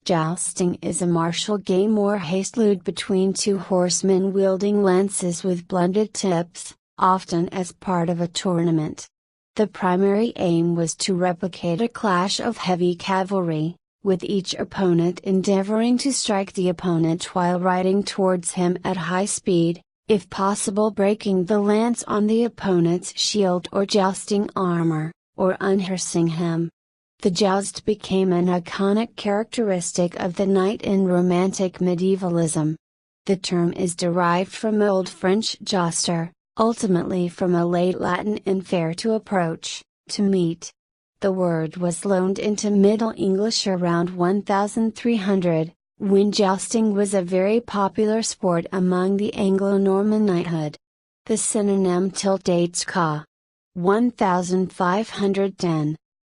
Jousting is a martial game or haste-lude between two horsemen wielding lances with blunted tips, often as part of a tournament. The primary aim was to replicate a clash of heavy cavalry, with each opponent endeavoring to strike the opponent while riding towards him at high speed, if possible breaking the lance on the opponent's shield or jousting armor, or unhorsing him. The joust became an iconic characteristic of the knight in Romantic medievalism. The term is derived from Old French jouster, ultimately from a late Latin infere to approach, to meet. The word was loaned into Middle English around 1300, when jousting was a very popular sport among the Anglo-Norman knighthood. The synonym dates ca. 1510.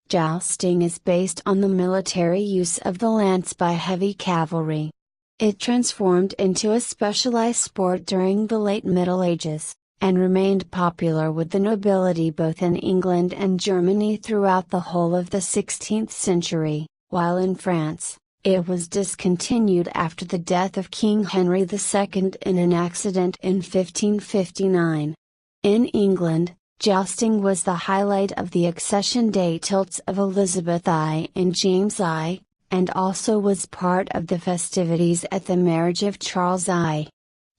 Jousting is based on the military use of the lance by heavy cavalry. It transformed into a specialized sport during the late Middle Ages, and remained popular with the nobility both in England and Germany throughout the whole of the 16th century, while in France, it was discontinued after the death of King Henry II in an accident in 1559. In England, jousting was the highlight of the accession day tilts of Elizabeth I and James I, and also was part of the festivities at the marriage of Charles I.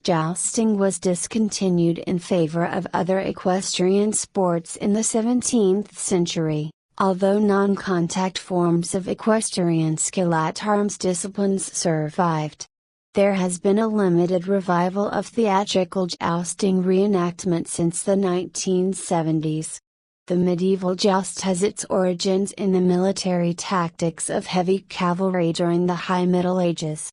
Jousting was discontinued in favor of other equestrian sports in the 17th century, although non-contact forms of equestrian skill at arms disciplines survived. There has been a limited revival of theatrical jousting reenactment since the 1970s. The medieval joust has its origins in the military tactics of heavy cavalry during the High Middle Ages.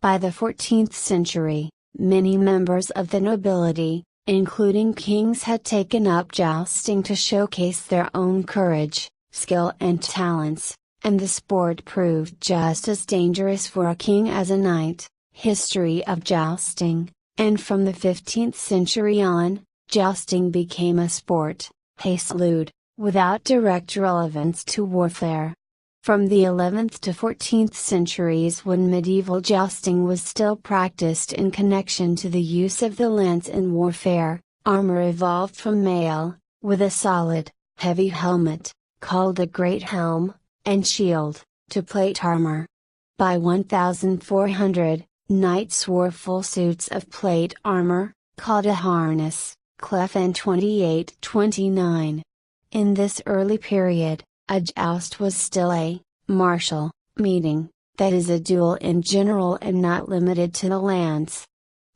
By the 14th century, many members of the nobility, including kings, had taken up jousting to showcase their own courage, skill and talents, and the sport proved just as dangerous for a king as a knight. History of jousting, and from the 15th century on, jousting became a sport, haste-lude, without direct relevance to warfare. From the 11th to 14th centuries, when medieval jousting was still practiced in connection to the use of the lance in warfare, armor evolved from mail, with a solid, heavy helmet, called a great helm, and shield, to plate armor. By 1400, knights wore full suits of plate armor, called a harness, clef and 28-29. In this early period, a joust was still a martial meeting, that is a duel in general and not limited to the lance.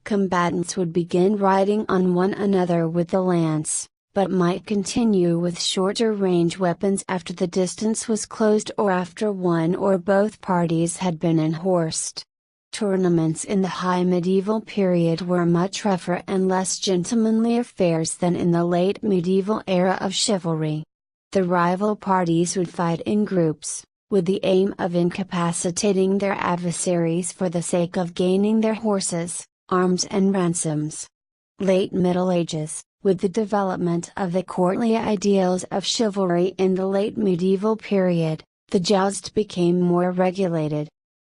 Combatants would begin riding on one another with the lance, but might continue with shorter range weapons after the distance was closed or after one or both parties had been unhorsed. Tournaments in the high medieval period were much rougher and less gentlemanly affairs than in the late medieval era of chivalry. The rival parties would fight in groups, with the aim of incapacitating their adversaries for the sake of gaining their horses, arms and ransoms. Late Middle Ages, with the development of the courtly ideals of chivalry in the late medieval period, the joust became more regulated.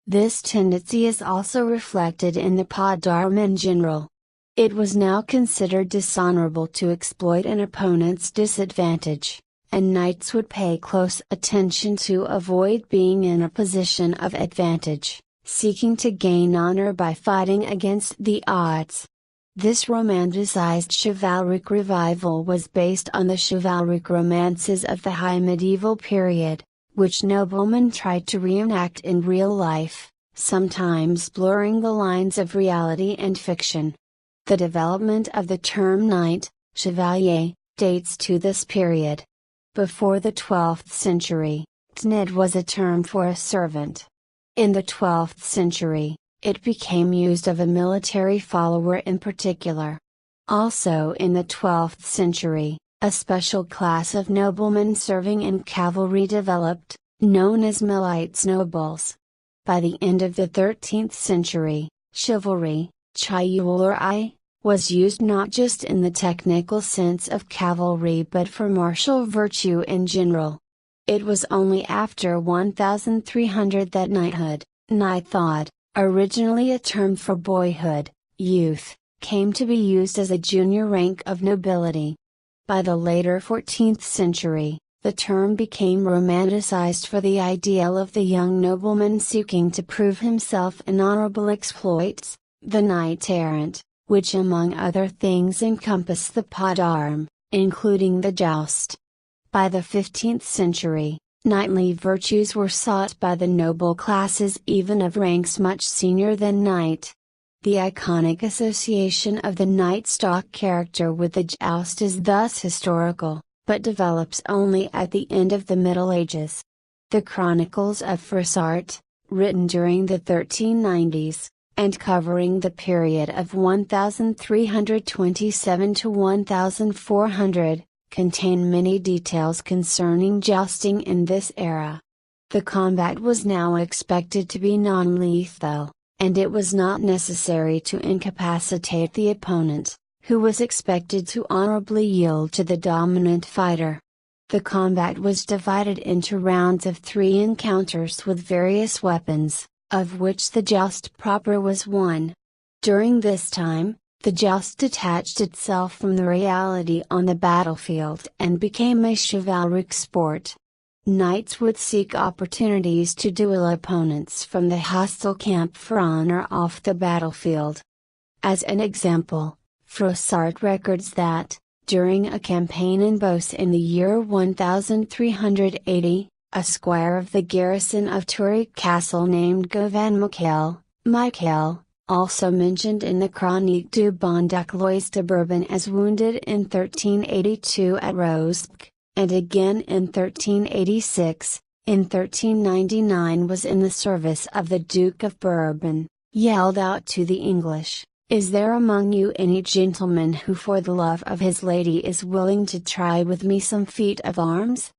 This tendency is also reflected in the pas d'armes in general. It was now considered dishonorable to exploit an opponent's disadvantage, and knights would pay close attention to avoid being in a position of advantage, seeking to gain honor by fighting against the odds. This romanticized chivalric revival was based on the chivalric romances of the high medieval period, which noblemen tried to reenact in real life, sometimes blurring the lines of reality and fiction. The development of the term knight, chevalier, dates to this period. Before the 12th century, knecht was a term for a servant. In the 12th century, it became used of a military follower in particular. Also in the 12th century, a special class of noblemen serving in cavalry developed, known as milites nobles. By the end of the 13th century, chivalry, chivalry, was used not just in the technical sense of cavalry but for martial virtue in general. It was only after 1300 that knighthood, knighthood, originally a term for boyhood, youth, came to be used as a junior rank of nobility. By the later 14th century, the term became romanticized for the ideal of the young nobleman seeking to prove himself in honorable exploits, the knight-errant, which among other things encompassed the pot arm, including the joust. By the 15th century, knightly virtues were sought by the noble classes even of ranks much senior than knight. The iconic association of the knight stock character with the joust is thus historical, but develops only at the end of the Middle Ages. The Chronicles of Froissart, written during the 1390s, and covering the period of 1327 to 1400, contain many details concerning jousting in this era. The combat was now expected to be non-lethal, and it was not necessary to incapacitate the opponent, who was expected to honorably yield to the dominant fighter. The combat was divided into rounds of 3 encounters with various weapons, of which the joust proper was one. During this time, the joust detached itself from the reality on the battlefield and became a chivalric sport. Knights would seek opportunities to duel opponents from the hostile camp for honor off the battlefield. As an example, Froissart records that, during a campaign in Beauce in the year 1380, a squire of the garrison of Touric Castle named Govan Michael, also mentioned in the Chronique du Bon Duclois de Bourbon as wounded in 1382 at Rosebecque, and again in 1386, in 1399 was in the service of the Duke of Bourbon, yelled out to the English, "Is there among you any gentleman who for the love of his lady is willing to try with me some feat of arms?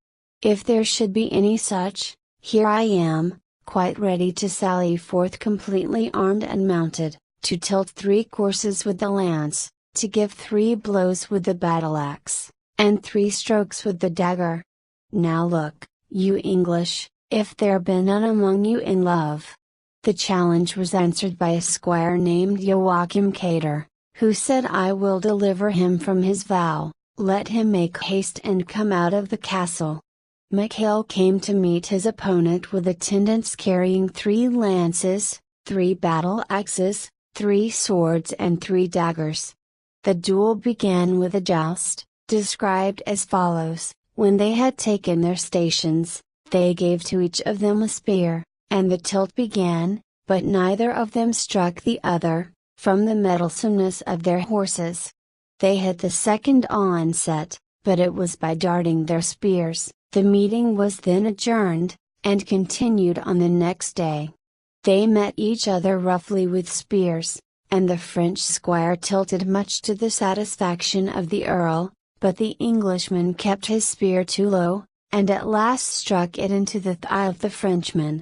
If there should be any such, here I am, quite ready to sally forth completely armed and mounted, to tilt 3 courses with the lance, to give 3 blows with the battle axe, and 3 strokes with the dagger. Now look, you English, if there be none among you in love." The challenge was answered by a squire named Joachim Cater, who said, "I will deliver him from his vow, let him make haste and come out of the castle." Michael came to meet his opponent with attendants carrying 3 lances, 3 battle axes, 3 swords and 3 daggers. The duel began with a joust, described as follows: when they had taken their stations, they gave to each of them a spear, and the tilt began, but neither of them struck the other, from the meddlesomeness of their horses. They had the second onset, but it was by darting their spears. The meeting was then adjourned, and continued on the next day. They met each other roughly with spears, and the French squire tilted much to the satisfaction of the Earl, but the Englishman kept his spear too low, and at last struck it into the thigh of the Frenchman.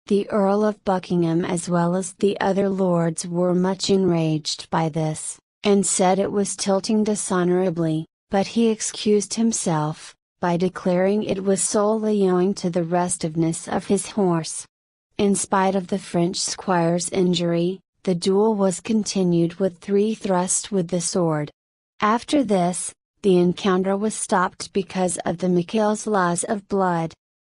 The Earl of Buckingham as well as the other lords were much enraged by this, and said it was tilting dishonorably, but he excused himself, by declaring it was solely owing to the restiveness of his horse. In spite of the French squire's injury, the duel was continued with 3 thrusts with the sword. After this, the encounter was stopped because of the Michael's loss of blood.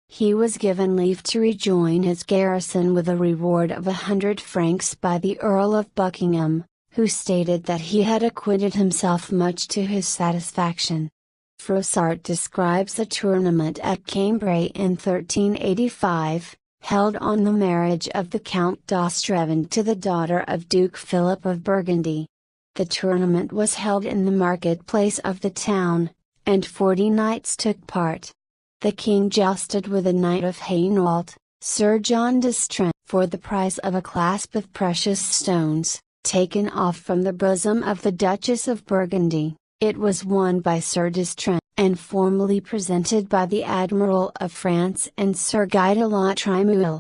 He was given leave to rejoin his garrison with a reward of 100 francs by the Earl of Buckingham, who stated that he had acquitted himself much to his satisfaction. Froissart describes a tournament at Cambrai in 1385, held on the marriage of the Count d'Ostrevent to the daughter of Duke Philip of Burgundy. The tournament was held in the marketplace of the town, and 40 knights took part. The king jousted with a knight of Hainault, Sir John d'Estrées, for the prize of a clasp of precious stones, taken off from the bosom of the Duchess of Burgundy. It was won by Sir d'Estrées, and formally presented by the Admiral of France and Sir Guy de la Trémouille.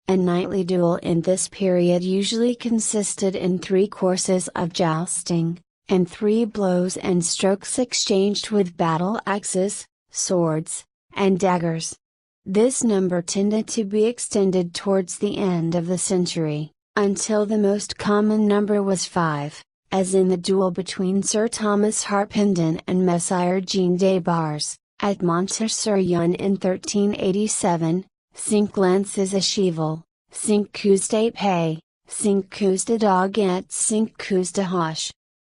A knightly duel in this period usually consisted in 3 courses of jousting, and 3 blows and strokes exchanged with battle axes, swords, and daggers. This number tended to be extended towards the end of the century, until the most common number was 5, as in the duel between Sir Thomas Harpenden and Messire Jean des Barres, at Montreuil-sur-Yonne in 1387, 5 lances à cheval, 5 coups d'épée, 5 coups de dague et 5 coups de hache.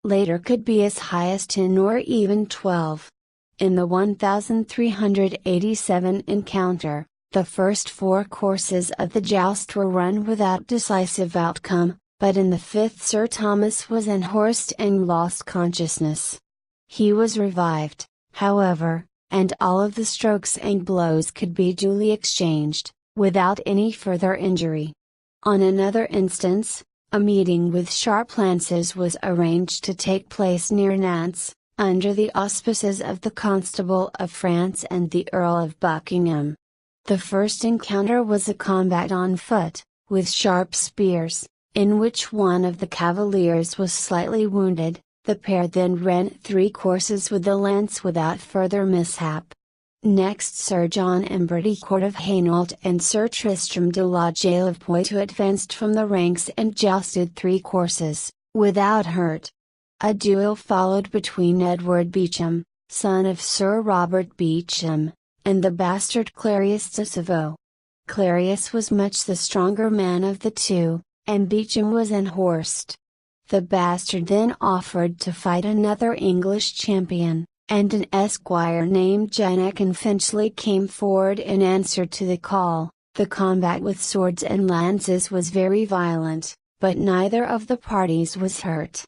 Later could be as high as 10 or even 12. In the 1387 encounter, the first 4 courses of the joust were run without decisive outcome, but in the 5th Sir Thomas was unhorsed and lost consciousness. He was revived, however, and all of the strokes and blows could be duly exchanged, without any further injury. On another instance, a meeting with sharp lances was arranged to take place near Nantes, under the auspices of the Constable of France and the Earl of Buckingham. The first encounter was a combat on foot, with sharp spears, in which one of the cavaliers was slightly wounded. The pair then ran 3 courses with the lance without further mishap. Next Sir John Embrecourt of Hainault and Sir Tristram de la Jaille of Poitou advanced from the ranks and jousted 3 courses, without hurt. A duel followed between Edward Beauchamp, son of Sir Robert Beauchamp, and the bastard Clarius de Sauveau. Clarius was much the stronger man of the two, and Beauchamp was unhorsed. The bastard then offered to fight another English champion, and an esquire named Jennekin Finchley came forward in answer to the call. The combat with swords and lances was very violent, but neither of the parties was hurt.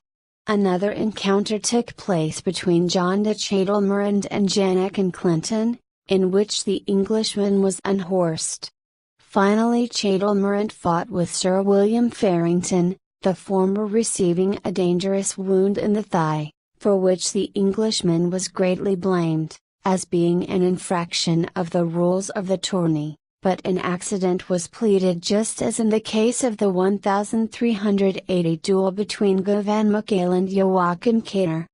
Another encounter took place between John de Châtelmurand and Jennekin Clinton, in which the Englishman was unhorsed. Finally Châtelmurand fought with Sir William Farrington, the former receiving a dangerous wound in the thigh, for which the Englishman was greatly blamed, as being an infraction of the rules of the tourney, but an accident was pleaded just as in the case of the 1380 duel between Govan Michael and Joachim Keter.